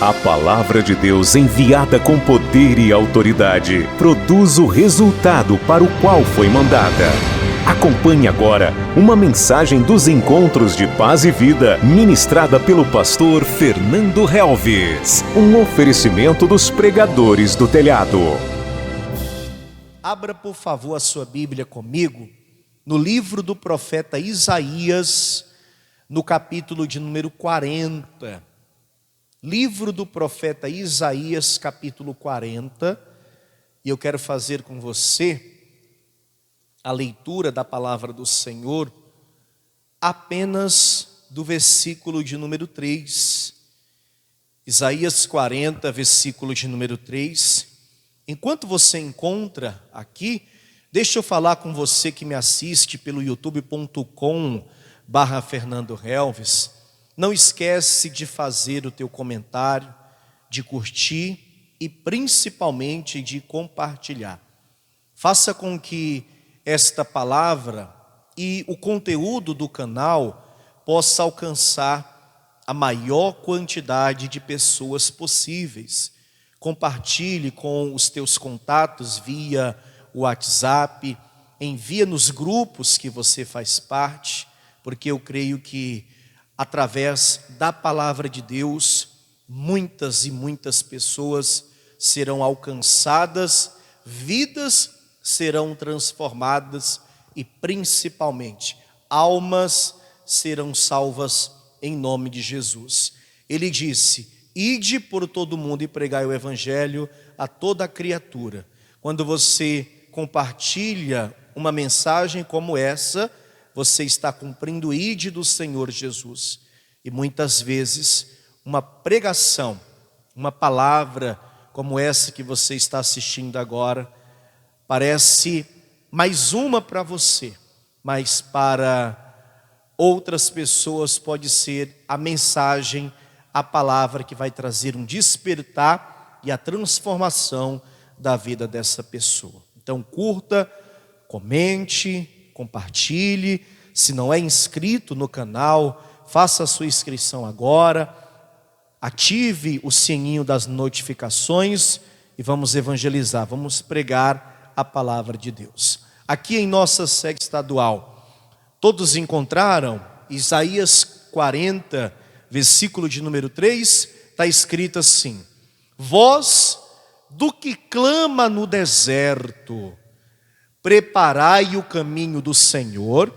A palavra de Deus enviada com poder e autoridade produz o resultado para o qual foi mandada. Acompanhe agora uma mensagem dos Encontros de Paz e Vida, ministrada pelo pastor Fernando Helves. Um oferecimento dos pregadores do telhado. Abra, por favor, a sua Bíblia comigo no livro do profeta Isaías, no capítulo de número 40. Livro do profeta Isaías, capítulo 40. E eu quero fazer com você a leitura da palavra do Senhor apenas do versículo de número 3. Isaías 40, versículo de número 3. Enquanto você encontra aqui, deixa eu falar com você que me assiste pelo youtube.com/Fernando Helves. Não esquece de fazer o teu comentário, de curtir e principalmente de compartilhar. Faça com que esta palavra e o conteúdo do canal possa alcançar a maior quantidade de pessoas possíveis. Compartilhe com os teus contatos via WhatsApp, envia nos grupos que você faz parte, porque eu creio que através da palavra de Deus, muitas e muitas pessoas serão alcançadas, vidas serão transformadas e principalmente almas serão salvas em nome de Jesus. Ele disse: ide por todo mundo e pregai o evangelho a toda criatura. Quando você compartilha uma mensagem como essa, você está cumprindo o ide do Senhor Jesus. E muitas vezes uma pregação, uma palavra como essa que você está assistindo agora, parece mais uma para você, mas para outras pessoas pode ser a mensagem, a palavra que vai trazer um despertar e a transformação da vida dessa pessoa. Então curta, comente, compartilhe. Se não é inscrito no canal, faça a sua inscrição agora. Ative o sininho das notificações e vamos evangelizar, vamos pregar a palavra de Deus. Aqui em nossa sede estadual, todos encontraram Isaías 40, versículo de número 3, está escrito assim: voz do que clama no deserto, preparai o caminho do Senhor,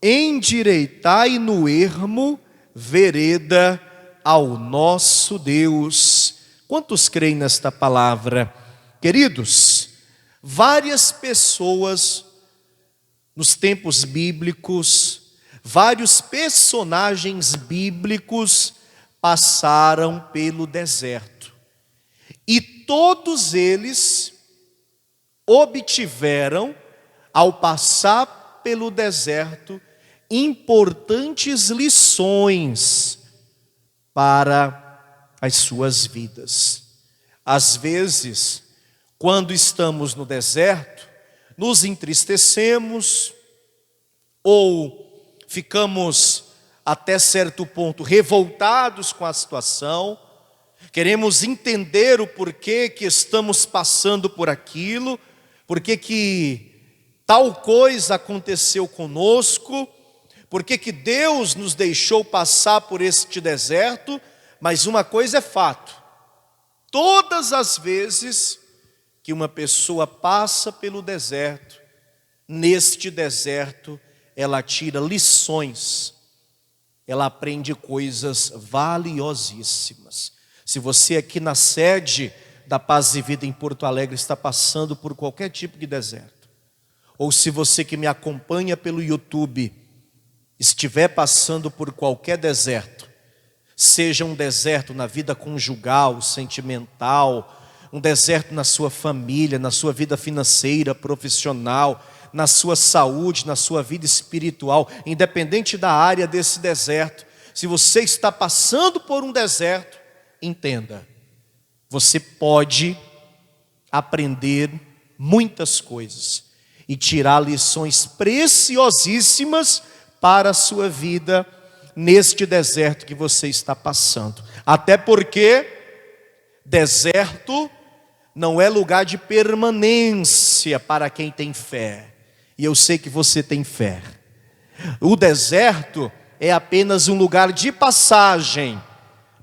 endireitai no ermo vereda ao nosso Deus. Quantos creem nesta palavra? Queridos, várias pessoas nos tempos bíblicos, vários personagens bíblicos passaram pelo deserto. E todos eles obtiveram, ao passar pelo deserto, importantes lições para as suas vidas. Às vezes, quando estamos no deserto, nos entristecemos ou ficamos até certo ponto revoltados com a situação, queremos entender o porquê que estamos passando por aquilo, porquê que tal coisa aconteceu conosco, porquê que Deus nos deixou passar por este deserto. Mas uma coisa é fato: todas as vezes que uma pessoa passa pelo deserto, neste deserto ela tira lições, ela aprende coisas valiosíssimas. Se você aqui na sede da Paz e Vida em Porto Alegre está passando por qualquer tipo de deserto, ou se você que me acompanha pelo YouTube estiver passando por qualquer deserto, seja um deserto na vida conjugal, sentimental, um deserto na sua família, na sua vida financeira, profissional, na sua saúde, na sua vida espiritual, independente da área desse deserto, se você está passando por um deserto, entenda, você pode aprender muitas coisas e tirar lições preciosíssimas para a sua vida neste deserto que você está passando. Até porque deserto não é lugar de permanência para quem tem fé. E eu sei que você tem fé. O deserto é apenas um lugar de passagem,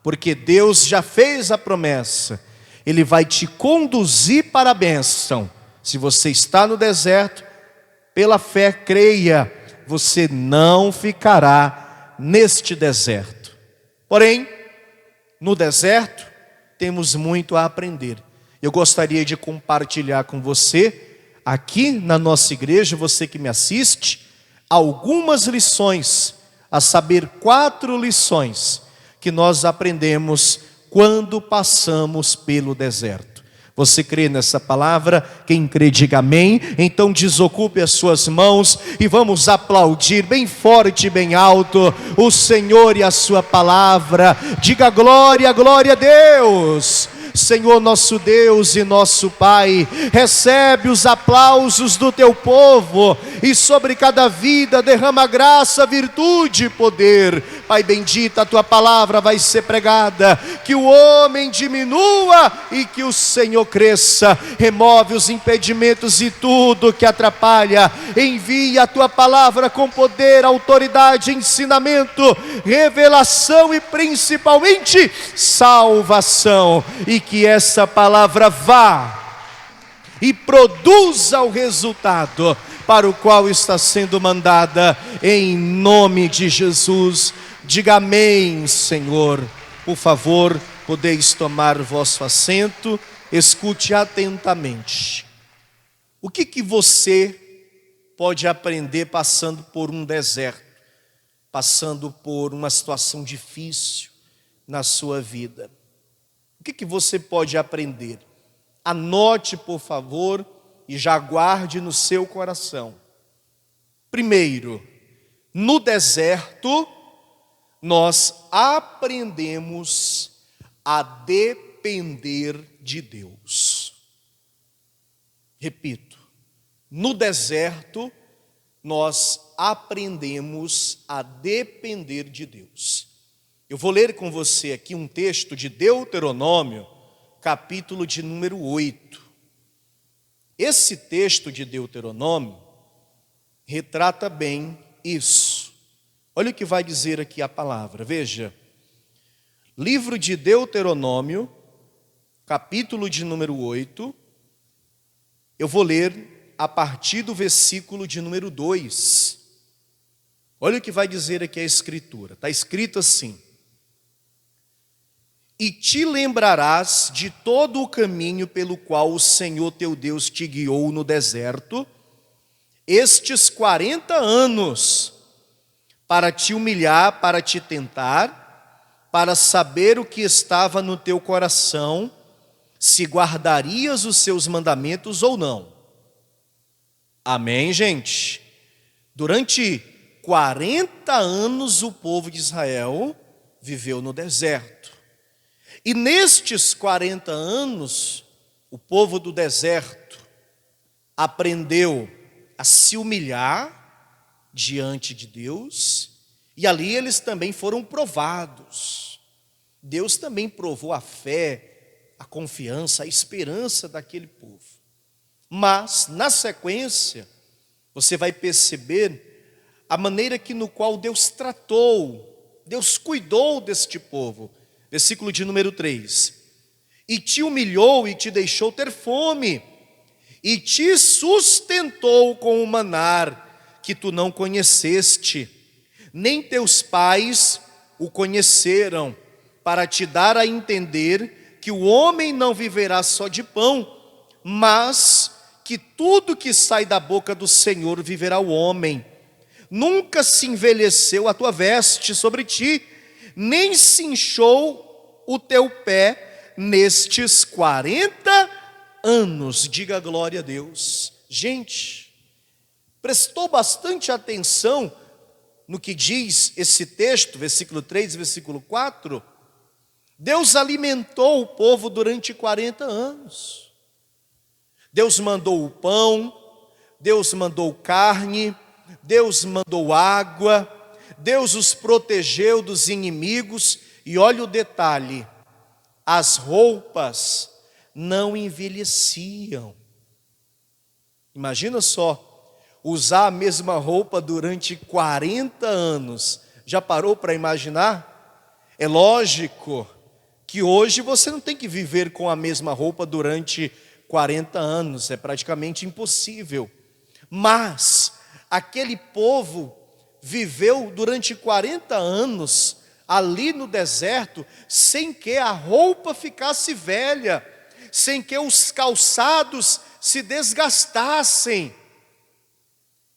porque Deus já fez a promessa. Ele vai te conduzir para a bênção. Se você está no deserto, pela fé, creia, você não ficará neste deserto. Porém, no deserto, temos muito a aprender. Eu gostaria de compartilhar com você, aqui na nossa igreja, você que me assiste, algumas lições, a saber, 4 lições, que nós aprendemos quando passamos pelo deserto. Você crê nessa palavra? Quem crê, diga amém. Então desocupe as suas mãos e vamos aplaudir bem forte, bem alto, o Senhor e a sua palavra. Diga glória, glória a Deus. Senhor nosso Deus e nosso Pai, recebe os aplausos do teu povo e sobre cada vida derrama graça, virtude e poder. Pai bendito, a tua palavra vai ser pregada, que o homem diminua e que o Senhor cresça. Remove os impedimentos e tudo que atrapalha. Envia a tua palavra com poder, autoridade, ensinamento, revelação e principalmente salvação. E que essa palavra vá e produza o resultado para o qual está sendo mandada, em nome de Jesus. Diga amém, Senhor. Por favor, podeis tomar vosso assento, escute atentamente. O que você pode aprender passando por um deserto, passando por uma situação difícil na sua vida? O que você pode aprender? Anote, por favor, e já guarde no seu coração. Primeiro, no deserto, nós aprendemos a depender de Deus. Repito, no deserto, nós aprendemos a depender de Deus. Eu vou ler com você aqui um texto de Deuteronômio, capítulo de número 8. Esse texto de Deuteronômio retrata bem isso. Olha o que vai dizer aqui a palavra, veja. Livro de Deuteronômio, capítulo de número 8. Eu vou ler a partir do versículo de número 2. Olha o que vai dizer aqui a Escritura. Está escrito assim: e te lembrarás de todo o caminho pelo qual o Senhor teu Deus te guiou no deserto, estes 40 anos, para te humilhar, para te tentar, para saber o que estava no teu coração, se guardarias os seus mandamentos ou não. Amém, gente? Durante 40 anos o povo de Israel viveu no deserto. E nestes 40 anos, o povo do deserto aprendeu a se humilhar diante de Deus, e ali eles também foram provados. Deus também provou a fé, a confiança, a esperança daquele povo. Mas, na sequência, você vai perceber a maneira no qual Deus tratou, Deus cuidou deste povo. Versículo de número 3. E te humilhou e te deixou ter fome, e te sustentou com o manar que tu não conheceste, nem teus pais o conheceram, para te dar a entender que o homem não viverá só de pão, mas que tudo que sai da boca do Senhor viverá o homem. Nunca se envelheceu a tua veste sobre ti, nem se inchou o teu pé nestes 40 anos. Diga glória a Deus. Gente, prestou bastante atenção no que diz esse texto, versículo 3 e versículo 4? Deus alimentou o povo durante 40 anos. Deus mandou o pão, Deus mandou carne, Deus mandou água, Deus os protegeu dos inimigos, e olha o detalhe: as roupas não envelheciam. Imagina só, usar a mesma roupa durante 40 anos. Já parou para imaginar? É lógico que hoje você não tem que viver com a mesma roupa durante 40 anos, é praticamente impossível. Mas aquele povo viveu durante 40 anos ali no deserto, sem que a roupa ficasse velha, sem que os calçados se desgastassem.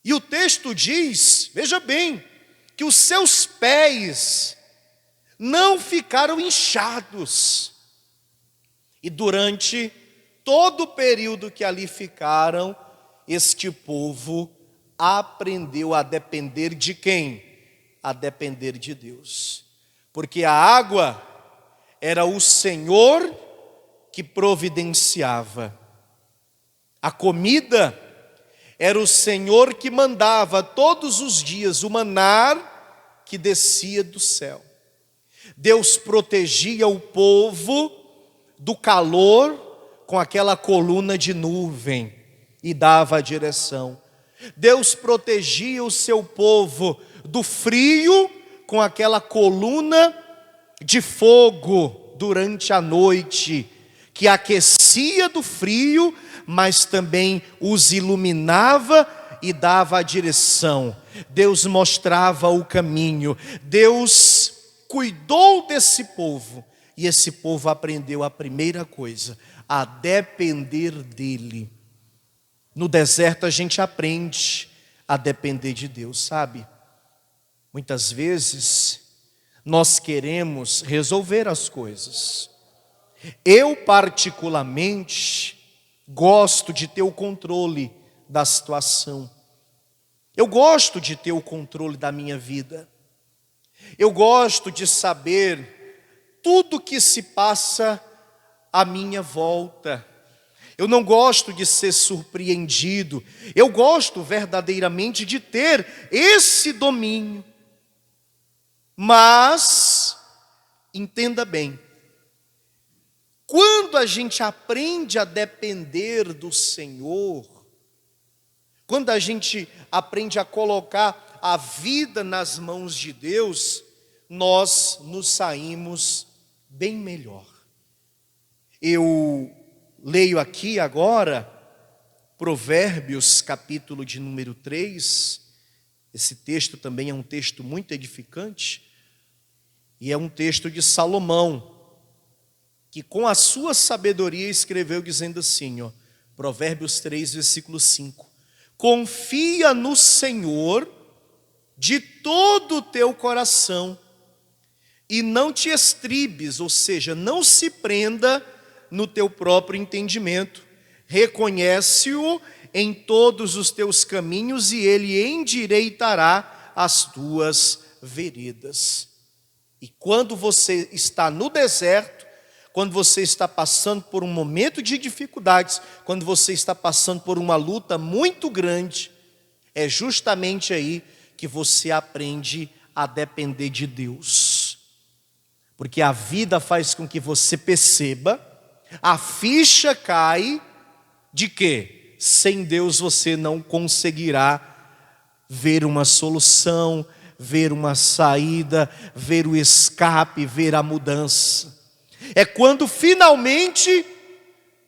E o texto diz, veja bem, que os seus pés não ficaram inchados. E durante todo o período que ali ficaram, este povo aprendeu a depender de quem? A depender de Deus. Porque a água era o Senhor que providenciava. A comida era o Senhor que mandava todos os dias o maná que descia do céu. Deus protegia o povo do calor com aquela coluna de nuvem e dava a direção. Deus protegia o seu povo do frio com aquela coluna de fogo durante a noite, que aquecia do frio, mas também os iluminava e dava a direção. Deus mostrava o caminho. Deus cuidou desse povo, e esse povo aprendeu a primeira coisa: a depender dele. No deserto a gente aprende a depender de Deus, sabe? Muitas vezes nós queremos resolver as coisas. Eu particularmente gosto de ter o controle da situação. Eu gosto de ter o controle da minha vida. Eu gosto de saber tudo que se passa à minha volta. Eu não gosto de ser surpreendido. Eu gosto verdadeiramente de ter esse domínio. Mas, entenda bem, quando a gente aprende a depender do Senhor, quando a gente aprende a colocar a vida nas mãos de Deus, nós nos saímos bem melhor. Eu leio aqui agora Provérbios, capítulo de número 3. Esse texto também é um texto muito edificante, e é um texto de Salomão, que com a sua sabedoria escreveu dizendo assim, Provérbios 3, versículo 5. Confia no Senhor de todo o teu coração, e não te estribes, ou seja, não se prenda no teu próprio entendimento. Reconhece-o em todos os teus caminhos, e ele endireitará as tuas veredas. E quando você está no deserto, quando você está passando por um momento de dificuldades, quando você está passando por uma luta muito grande, é justamente aí que você aprende a depender de Deus. Porque a vida faz com que você perceba, a ficha cai de que sem Deus você não conseguirá ver uma solução, ver uma saída, ver o escape, ver a mudança. É quando finalmente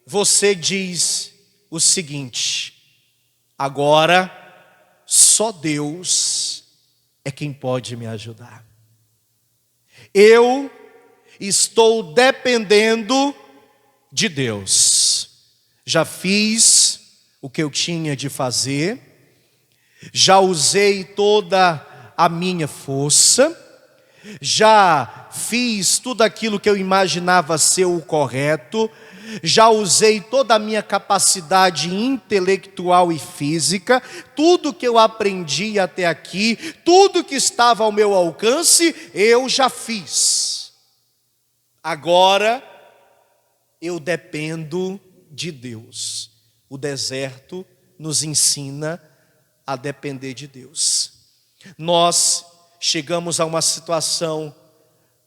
você diz o seguinte: agora só Deus é quem pode me ajudar. Eu estou dependendo de Deus. Já fiz o que eu tinha de fazer, já usei toda a minha força, já fiz tudo aquilo que eu imaginava ser o correto, já usei toda a minha capacidade intelectual e física, tudo que eu aprendi até aqui, tudo que estava ao meu alcance, eu já fiz. Agora eu dependo de Deus. O deserto nos ensina a depender de Deus. Nós chegamos a uma situação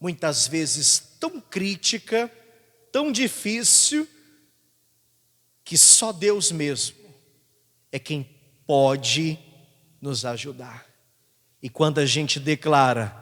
muitas vezes tão crítica, tão difícil, que só Deus mesmo é quem pode nos ajudar. E quando a gente declara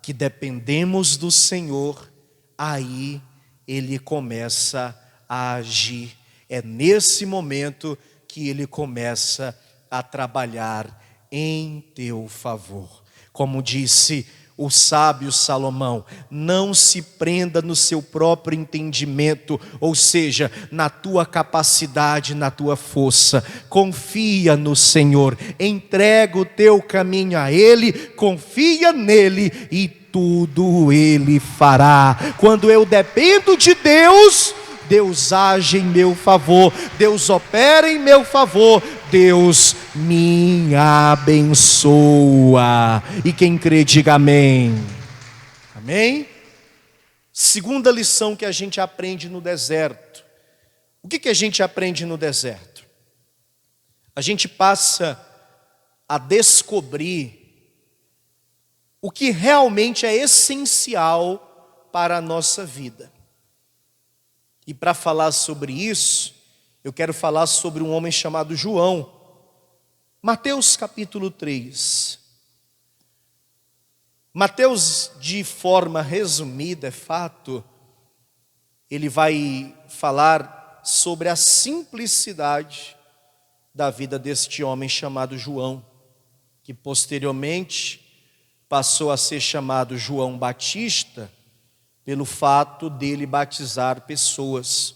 que dependemos do Senhor, aí Ele começa a agir. É nesse momento que Ele começa a trabalhar em teu favor. Como disse o sábio Salomão, não se prenda no seu próprio entendimento, ou seja, na tua capacidade, na tua força. Confia no Senhor, entrega o teu caminho a Ele, confia nele e tudo Ele fará. Quando eu dependo de Deus, Deus age em meu favor, Deus opera em meu favor, Deus me abençoa. E quem crê, diga amém. Amém? Segunda lição que a gente aprende no deserto. O que a gente aprende no deserto? A gente passa a descobrir o que realmente é essencial para a nossa vida. E para falar sobre isso, eu quero falar sobre um homem chamado João. Mateus capítulo 3. Mateus, de forma resumida, é fato, ele vai falar sobre a simplicidade da vida deste homem chamado João, que posteriormente passou a ser chamado João Batista, pelo fato dele batizar pessoas.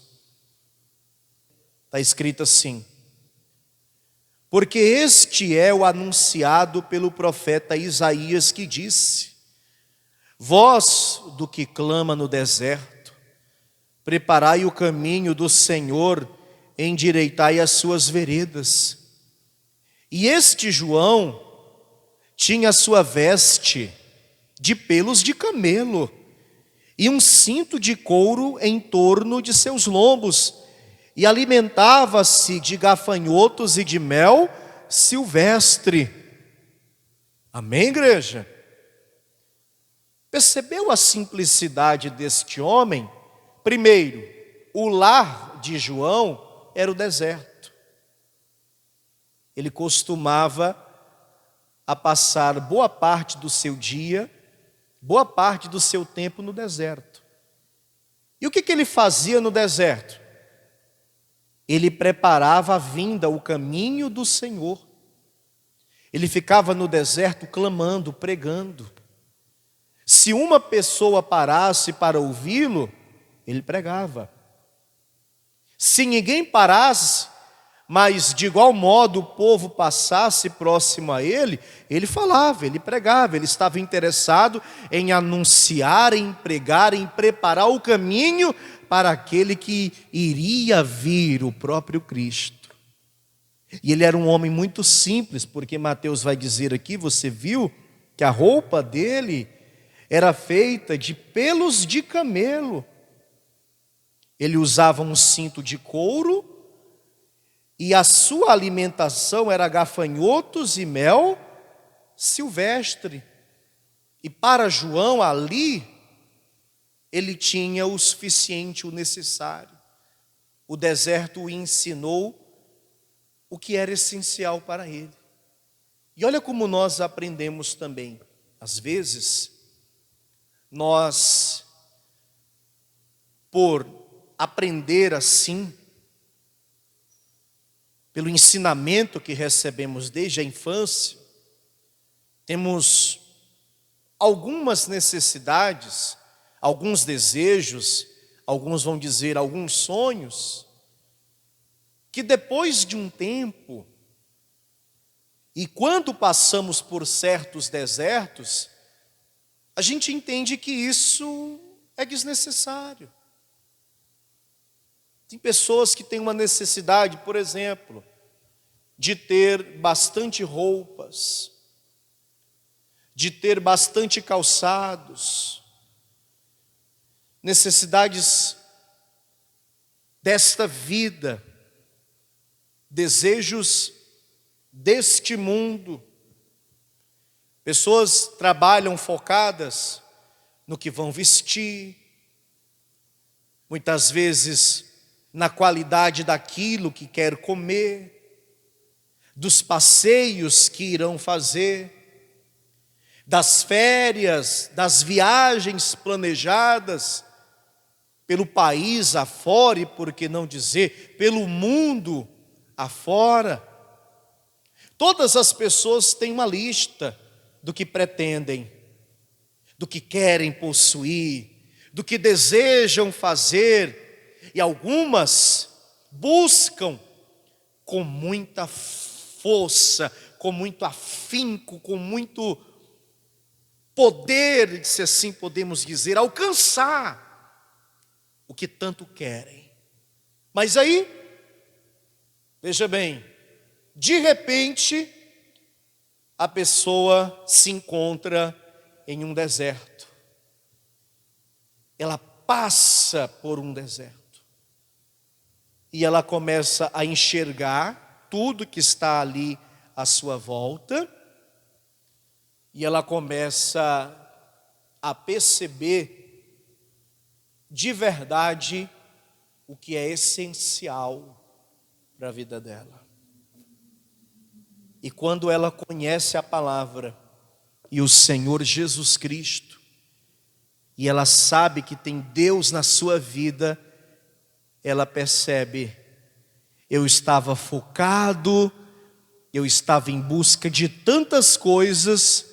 Está escrito assim: porque este é o anunciado pelo profeta Isaías, que disse: voz do que clama no deserto, preparai o caminho do Senhor, endireitai as suas veredas. E este João tinha a sua veste de pelos de camelo e um cinto de couro em torno de seus lombos, e alimentava-se de gafanhotos e de mel silvestre. Amém, igreja? Percebeu a simplicidade deste homem? Primeiro, o lar de João era o deserto. Ele costumava a passar boa parte do seu dia, boa parte do seu tempo no deserto. E o que ele fazia no deserto? Ele preparava a vinda, o caminho do Senhor. Ele ficava no deserto clamando, pregando. Se uma pessoa parasse para ouvi-lo, ele pregava. Se ninguém parasse, mas de igual modo o povo passasse próximo a ele, ele falava, ele pregava, ele estava interessado em anunciar, em pregar, em preparar o caminho para aquele que iria vir, o próprio Cristo. E ele era um homem muito simples, porque Mateus vai dizer aqui, você viu, que a roupa dele era feita de pelos de camelo. Ele usava um cinto de couro, e a sua alimentação era gafanhotos e mel silvestre. E para João ali, ele tinha o suficiente, o necessário. O deserto o ensinou o que era essencial para ele. E olha como nós aprendemos também. Às vezes, nós, por aprender assim, pelo ensinamento que recebemos desde a infância, temos algumas necessidades, alguns desejos, alguns vão dizer alguns sonhos, que depois de um tempo, e quando passamos por certos desertos, a gente entende que isso é desnecessário. Tem pessoas que têm uma necessidade, por exemplo, de ter bastante roupas, de ter bastante calçados, necessidades desta vida, desejos deste mundo. Pessoas trabalham focadas no que vão vestir, muitas vezes na qualidade daquilo que quer comer, dos passeios que irão fazer, das férias, das viagens planejadas pelo país afora e, por que não dizer, pelo mundo afora. Todas as pessoas têm uma lista do que pretendem, do que querem possuir, do que desejam fazer, e algumas buscam com muita força, com muito afinco, com muito poder, se assim podemos dizer, alcançar o que tanto querem. Mas aí, veja bem, de repente, a pessoa se encontra em um deserto. Ela passa por um deserto. E ela começa a enxergar tudo que está ali à sua volta. E ela começa a perceber de verdade o que é essencial para a vida dela. E quando ela conhece a palavra e o Senhor Jesus Cristo, e ela sabe que tem Deus na sua vida, ela percebe: eu estava focado, eu estava em busca de tantas coisas,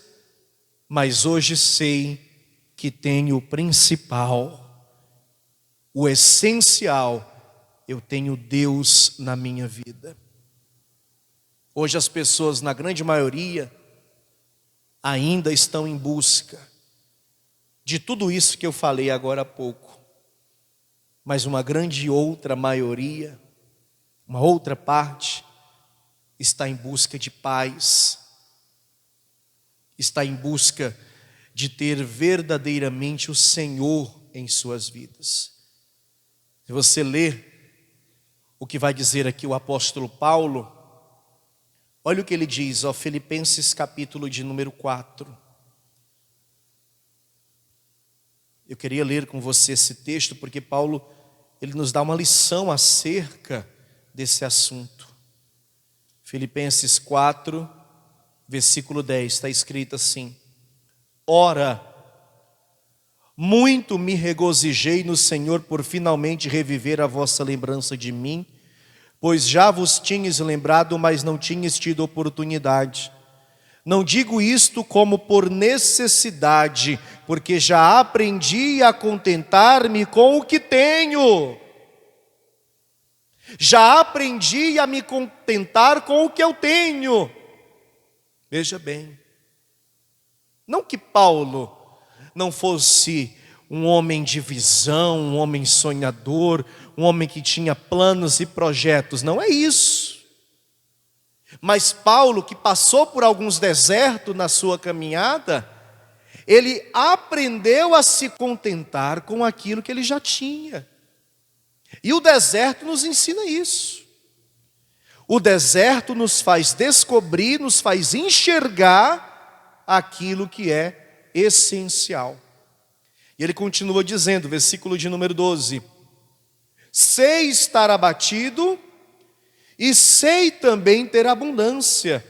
mas hoje sei que tenho o principal, o essencial, eu tenho Deus na minha vida. Hoje as pessoas, na grande maioria, ainda estão em busca de tudo isso que eu falei agora há pouco. Mas uma grande outra maioria, uma outra parte, está em busca de paz, está em busca de ter verdadeiramente o Senhor em suas vidas. Se você ler o que vai dizer aqui o apóstolo Paulo, olha o que ele diz, Filipenses capítulo de número 4. Eu queria ler com você esse texto, porque Paulo, ele nos dá uma lição acerca desse assunto. Filipenses 4, versículo 10, está escrito assim: ora, muito me regozijei no Senhor por finalmente reviver a vossa lembrança de mim, pois já vos tinhas lembrado, mas não tinhas tido oportunidade. Não digo isto como por necessidade, porque já aprendi a contentar-me com o que tenho. Já aprendi a me contentar com o que eu tenho. Veja bem, não que Paulo não fosse um homem de visão, um homem sonhador, um homem que tinha planos e projetos, não é isso. Mas Paulo, que passou por alguns desertos na sua caminhada, ele aprendeu a se contentar com aquilo que ele já tinha. E o deserto nos ensina isso. O deserto nos faz descobrir, nos faz enxergar aquilo que é essencial. E ele continua dizendo, versículo de número 12: sei estar abatido e sei também ter abundância.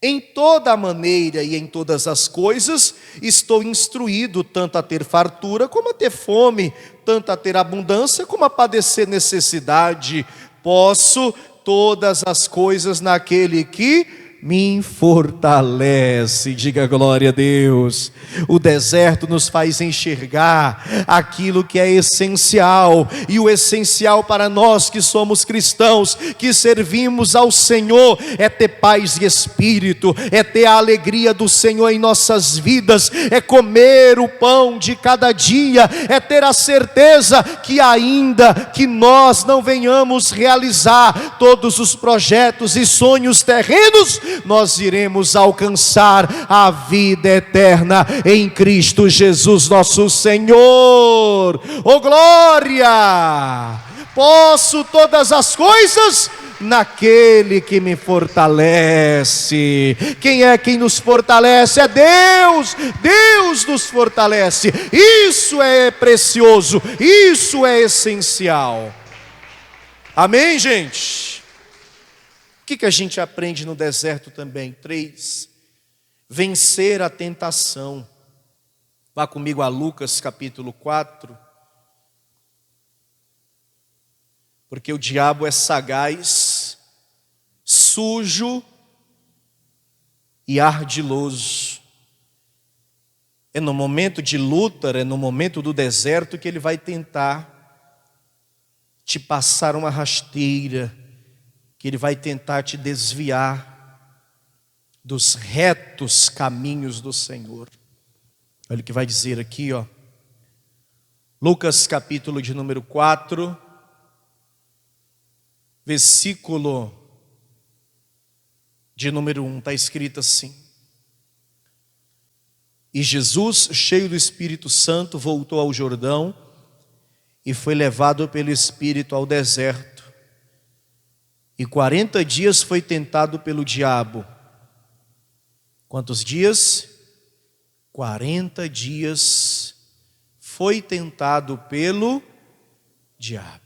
Em toda a maneira e em todas as coisas estou instruído, tanto a ter fartura como a ter fome, tanto a ter abundância como a padecer necessidade. Posso todas as coisas naquele que me fortalece. Diga glória a Deus. O deserto nos faz enxergar aquilo que é essencial, e o essencial para nós que somos cristãos, que servimos ao Senhor, é ter paz de espírito, é ter a alegria do Senhor em nossas vidas, é comer o pão de cada dia, é ter a certeza que ainda que nós não venhamos realizar todos os projetos e sonhos terrenos, nós iremos alcançar a vida eterna em Cristo Jesus nosso Senhor. Oh glória! Posso todas as coisas naquele que me fortalece. Quem é quem nos fortalece? É Deus. Deus nos fortalece. Isso é precioso, isso é essencial. Amém, gente? O que a gente aprende no deserto também? 3. Vencer a tentação. Vá comigo a Lucas capítulo 4. Porque o diabo é sagaz, sujo e ardiloso. É no momento de luta, é no momento do deserto que ele vai tentar te passar uma rasteira, que ele vai tentar te desviar dos retos caminhos do Senhor. Olha o que vai dizer aqui, ó. Lucas capítulo de número 4, versículo de número 1, está escrito assim: E Jesus, cheio do Espírito Santo, voltou ao Jordão e foi levado pelo Espírito ao deserto. E 40 dias foi tentado pelo diabo. Quantos dias? 40 dias foi tentado pelo diabo.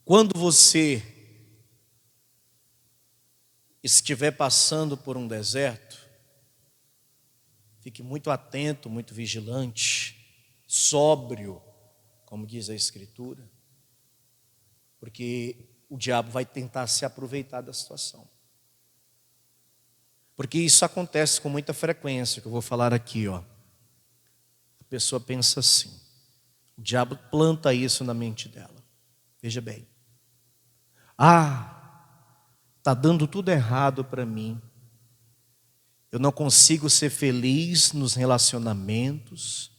Quando você estiver passando por um deserto, fique muito atento, muito vigilante, sóbrio, como diz a Escritura, porque o diabo vai tentar se aproveitar da situação. Porque isso acontece com muita frequência, que eu vou falar aqui, ó. A pessoa pensa assim, o diabo planta isso na mente dela. Veja bem. Está dando tudo errado para mim. Eu não consigo ser feliz nos relacionamentos.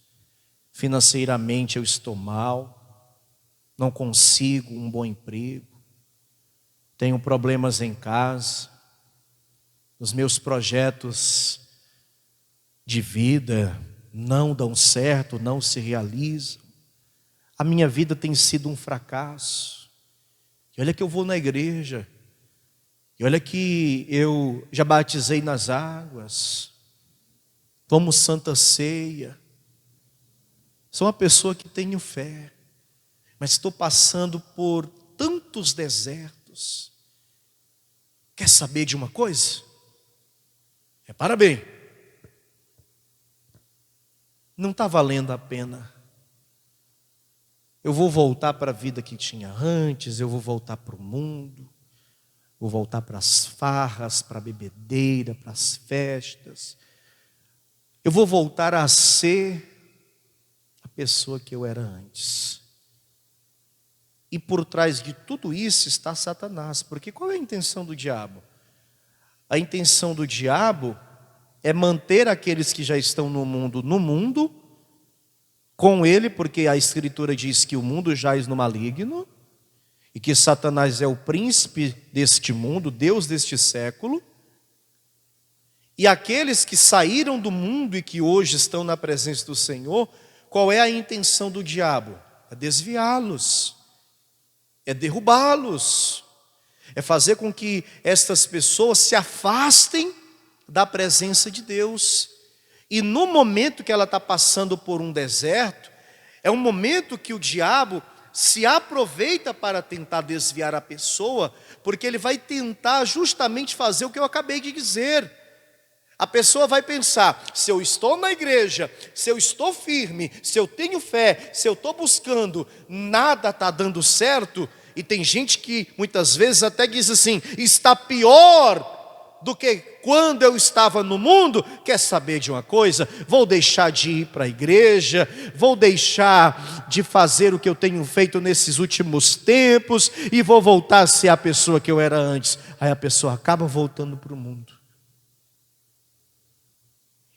Financeiramente eu estou mal. Não consigo um bom emprego. Tenho problemas em casa. Os meus projetos de vida não dão certo, não se realizam. A minha vida tem sido um fracasso. E olha que eu vou na igreja. E olha que eu já batizei nas águas. Tomo santa ceia. Sou uma pessoa que tenho fé. Mas estou passando por tantos desertos. Quer saber de uma coisa? Repara bem. Não está valendo a pena. Eu vou voltar para a vida que tinha antes, eu vou voltar para o mundo, vou voltar para as farras, para a bebedeira, para as festas. Eu vou voltar a ser a pessoa que eu era antes. E por trás de tudo isso está Satanás, porque qual é a intenção do diabo? A intenção do diabo é manter aqueles que já estão no mundo, com ele, porque a Escritura diz que o mundo jaz no maligno, e que Satanás é o príncipe deste mundo, Deus deste século, e aqueles que saíram do mundo e que hoje estão na presença do Senhor, qual é a intenção do diabo? É desviá-los, é derrubá-los, é fazer com que estas pessoas se afastem da presença de Deus. E no momento que ela está passando por um deserto, é um momento que o diabo se aproveita para tentar desviar a pessoa, porque ele vai tentar justamente fazer o que eu acabei de dizer. A pessoa vai pensar, se eu estou na igreja, se eu estou firme, se eu tenho fé, se eu estou buscando, nada está dando certo. E tem gente que muitas vezes até diz assim, está pior do que quando eu estava no mundo. Quer saber de uma coisa? Vou deixar de ir para a igreja, vou deixar de fazer o que eu tenho feito nesses últimos tempos e vou voltar a ser a pessoa que eu era antes. Aí a pessoa acaba voltando para o mundo.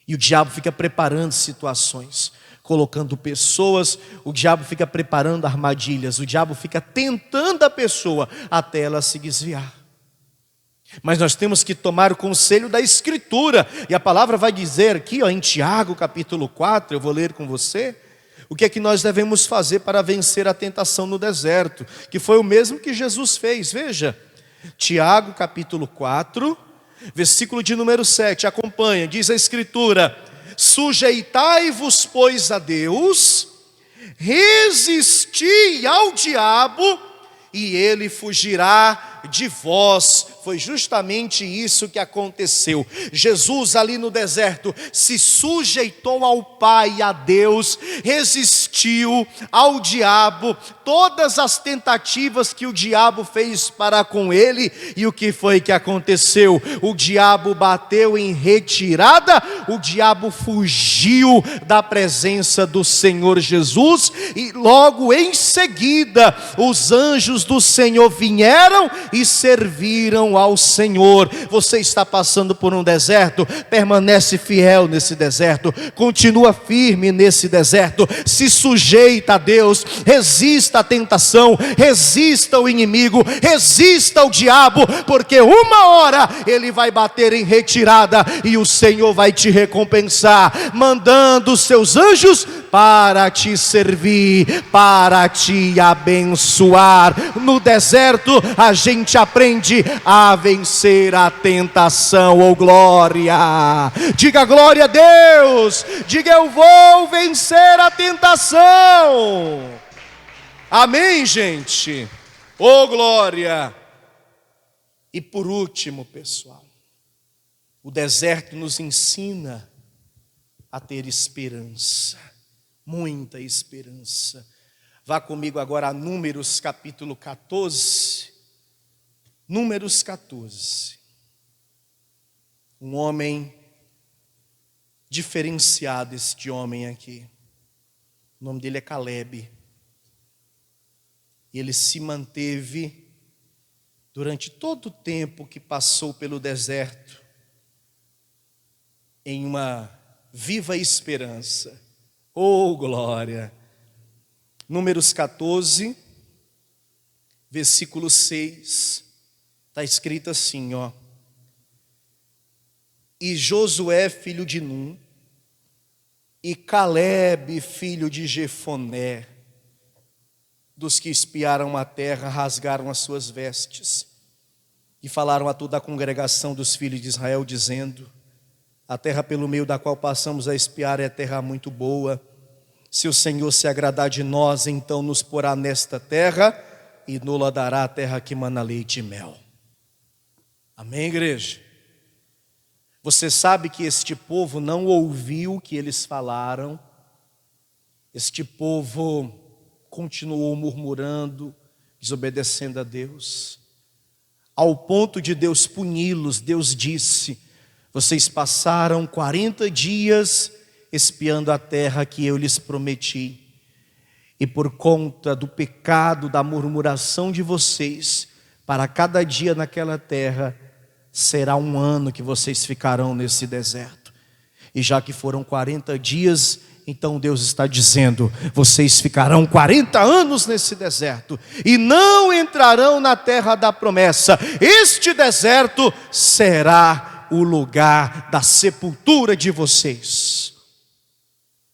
E o diabo fica preparando situações, colocando pessoas, o diabo fica preparando armadilhas, o diabo fica tentando a pessoa até ela se desviar. Mas nós temos que tomar o conselho da Escritura, e a palavra vai dizer aqui, ó, em Tiago capítulo 4, eu vou ler com você, O que é que nós devemos fazer para vencer a tentação no deserto? Que foi o mesmo que Jesus fez. Veja, Tiago capítulo 4, versículo de número 7, acompanha, diz a Escritura: sujeitai-vos, pois, a Deus, resisti ao diabo, e ele fugirá de vós. Foi justamente isso que aconteceu. Jesus ali no deserto se sujeitou ao Pai, a Deus, resistiu ao diabo, todas as tentativas que o diabo fez para com ele. E o que foi que aconteceu? O diabo bateu em retirada, o diabo fugiu da presença do Senhor Jesus, e logo em seguida os anjos do Senhor vieram e serviram ao Senhor. Você está passando por um deserto, permanece fiel nesse deserto, continua firme nesse deserto, se sujeita a Deus, resista à tentação, resista ao inimigo, resista ao diabo, porque uma hora ele vai bater em retirada e o Senhor vai te recompensar, mandando os seus anjos para te servir, para te abençoar. No deserto a gente aprende a vencer a tentação. Oh glória! Diga glória a Deus! Diga eu vou vencer a tentação. Amém, gente? Oh glória! E por último, pessoal, o deserto nos ensina a ter esperança, muita esperança. Vá comigo agora a Números capítulo 14. Números 14. Um homem diferenciado, este homem aqui. O nome dele é Calebe. E ele se manteve durante todo o tempo que passou pelo deserto em uma viva esperança. Oh glória! Números 14, versículo 6, está escrito assim, ó: e Josué filho de Num, e Calebe filho de Jefoné, dos que espiaram a terra, rasgaram as suas vestes, e falaram a toda a congregação dos filhos de Israel, dizendo: a terra pelo meio da qual passamos a espiar é terra muito boa. Se o Senhor se agradar de nós, então nos porá nesta terra, e nos dará a terra que mana leite e mel. Amém, igreja? Você sabe que este povo não ouviu o que eles falaram. Este povo continuou murmurando, desobedecendo a Deus. Ao ponto de Deus puni-los, Deus disse: vocês passaram 40 dias espiando a terra que eu lhes prometi, e por conta do pecado, da murmuração de vocês, para cada dia naquela terra, será 1 ano que vocês ficarão nesse deserto. E já que foram 40 dias, então Deus está dizendo: vocês ficarão 40 anos nesse deserto, e não entrarão na terra da promessa. Este deserto será o lugar da sepultura de vocês.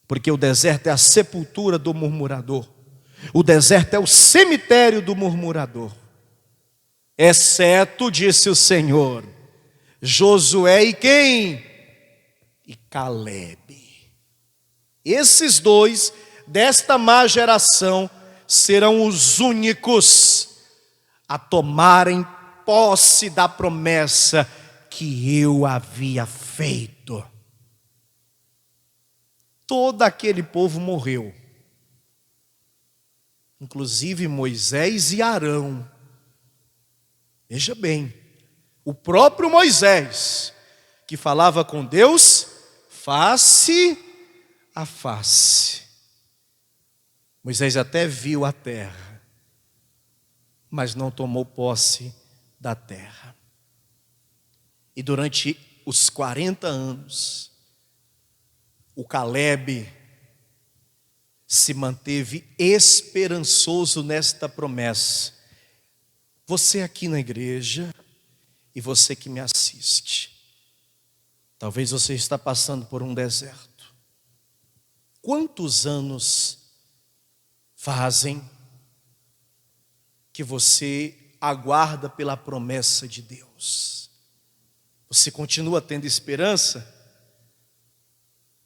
Porque o deserto é a sepultura do murmurador. O deserto é o cemitério do murmurador. Exceto, disse o Senhor, Josué e quem? E Calebe. Esses dois, desta má geração, serão os únicos a tomarem posse da promessa que eu havia feito. Todo aquele povo morreu, inclusive Moisés e Arão. Veja bem, o próprio Moisés, que falava com Deus face a face. Moisés até viu a terra, mas não tomou posse da terra. E durante os 40 anos, o Calebe se manteve esperançoso nesta promessa. Você aqui na igreja e você que me assiste, talvez você está passando por um deserto. Quantos anos fazem que você aguarda pela promessa de Deus. Você continua tendo esperança?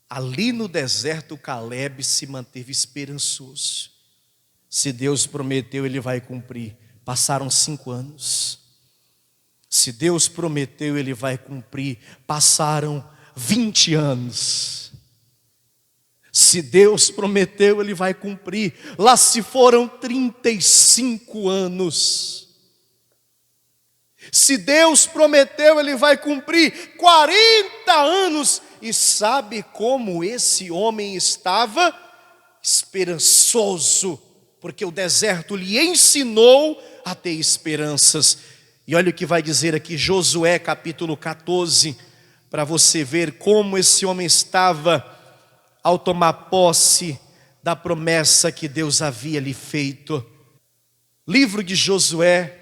Ali no deserto, Caleb se manteve esperançoso. Se Deus prometeu, Ele vai cumprir. Passaram 5 anos. Se Deus prometeu, Ele vai cumprir. Passaram 20 anos. Se Deus prometeu, Ele vai cumprir. Lá se foram 35 anos. Se Deus prometeu, Ele vai cumprir 40 anos. E sabe como esse homem estava? Esperançoso, porque o deserto lhe ensinou a ter esperanças. E olha o que vai dizer aqui Josué capítulo 14, para você ver como esse homem estava ao tomar posse da promessa que Deus havia lhe feito. Livro de Josué,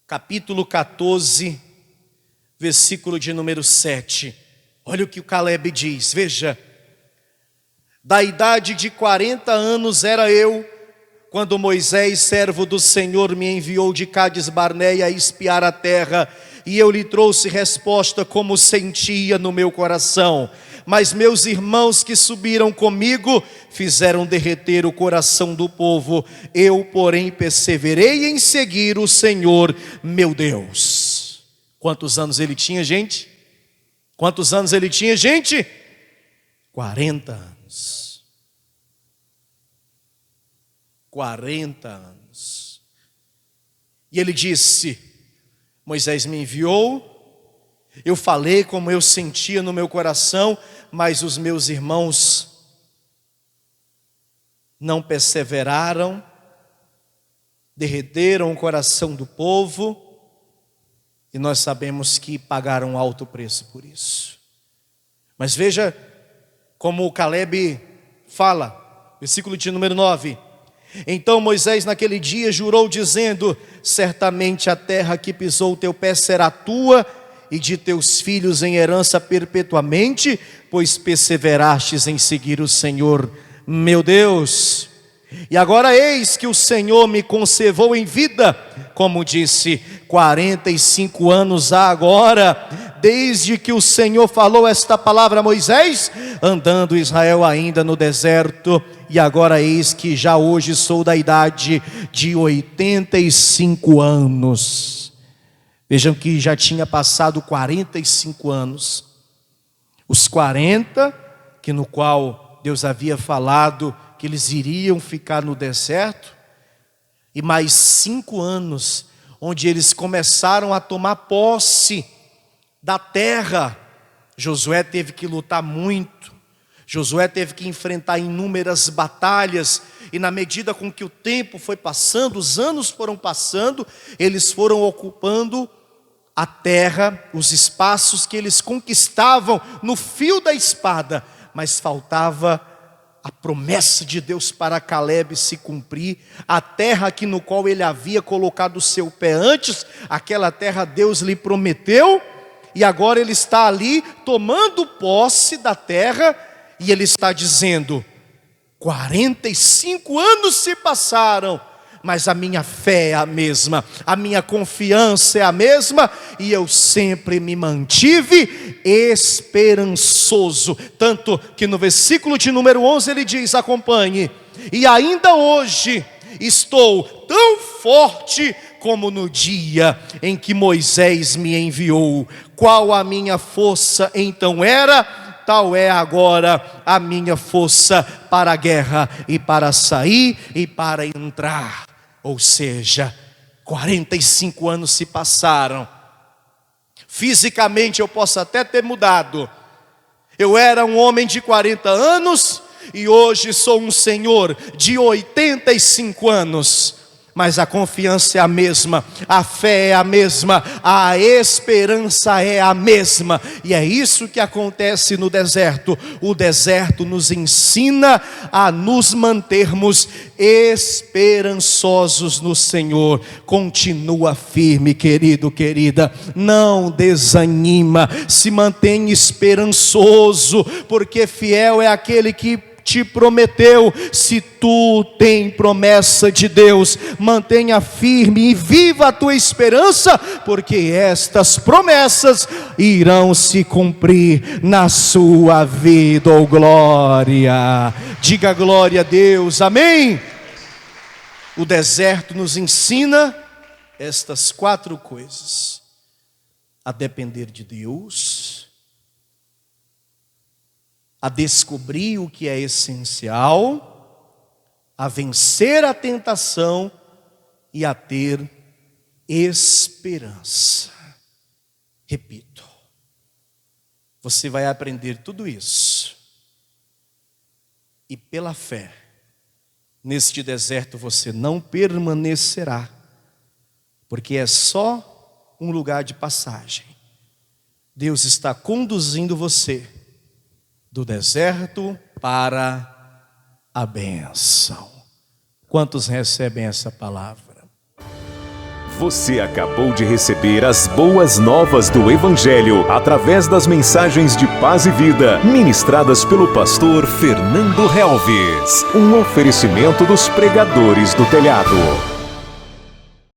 capítulo 14, versículo de número 7. Olha o que o Caleb diz, veja. Da idade de 40 anos era eu, quando Moisés, servo do Senhor, me enviou de Cádiz Barneia a espiar a terra, e eu lhe trouxe resposta como sentia no meu coração. Mas meus irmãos que subiram comigo fizeram derreter o coração do povo. Eu, porém, perseverei em seguir o Senhor, meu Deus. Quantos anos ele tinha, gente? Quantos anos ele tinha, gente? 40 anos. 40 anos. E ele disse: Moisés me enviou, eu falei como eu sentia no meu coração, mas os meus irmãos não perseveraram, derreteram o coração do povo, e nós sabemos que pagaram alto preço por isso. Mas veja como o Caleb fala, versículo de número 9. Então Moisés naquele dia jurou dizendo: certamente a terra que pisou o teu pé será tua e de teus filhos em herança perpetuamente, pois perseverastes em seguir o Senhor, meu Deus. E agora eis que o Senhor me conservou em vida, como disse, 45 anos há agora, desde que o Senhor falou esta palavra a Moisés, andando Israel ainda no deserto, e agora eis que já hoje sou da idade de 85 anos. Vejam que já tinha passado 45 anos. Os 40, que no qual Deus havia falado que eles iriam ficar no deserto, e mais 5 anos, onde eles começaram a tomar posse da terra. Josué teve que lutar muito, Josué teve que enfrentar inúmeras batalhas, e na medida com que o tempo foi passando, os anos foram passando, eles foram ocupando a terra, os espaços que eles conquistavam no fio da espada, mas faltava a promessa de Deus para Caleb se cumprir. A terra aqui no qual ele havia colocado o seu pé antes, aquela terra Deus lhe prometeu, e agora ele está ali tomando posse da terra, e ele está dizendo: 45 anos se passaram, mas a minha fé é a mesma, a minha confiança é a mesma, e eu sempre me mantive esperançoso. Tanto que no versículo de número 11 ele diz, acompanhe: e ainda hoje estou tão forte como no dia em que Moisés me enviou. Qual a minha força então era, tal é agora a minha força para a guerra, e para sair e para entrar. Ou seja, 45 anos se passaram. Fisicamente eu posso até ter mudado. Eu era um homem de 40 anos e hoje sou um senhor de 85 anos. Mas a confiança é a mesma, a fé é a mesma, a esperança é a mesma. E é isso que acontece no deserto. O deserto nos ensina a nos mantermos esperançosos no Senhor. Continua firme, querido, querida, não desanima, se mantém esperançoso, porque fiel é aquele que te prometeu. Se tu tem promessa de Deus, mantenha firme e viva a tua esperança, porque estas promessas irão se cumprir na sua vida. Oh glória! Diga glória a Deus, amém? O deserto nos ensina estas 4 coisas: a depender de Deus, a descobrir o que é essencial, a vencer a tentação e a ter esperança. Repito, você vai aprender tudo isso, e pela fé, neste deserto você não permanecerá, porque é só um lugar de passagem. Deus está conduzindo você do deserto para a bênção. Quantos recebem essa palavra? Você acabou de receber as boas novas do Evangelho através das mensagens de paz e vida ministradas pelo pastor Fernando Helves. Um oferecimento dos pregadores do telhado.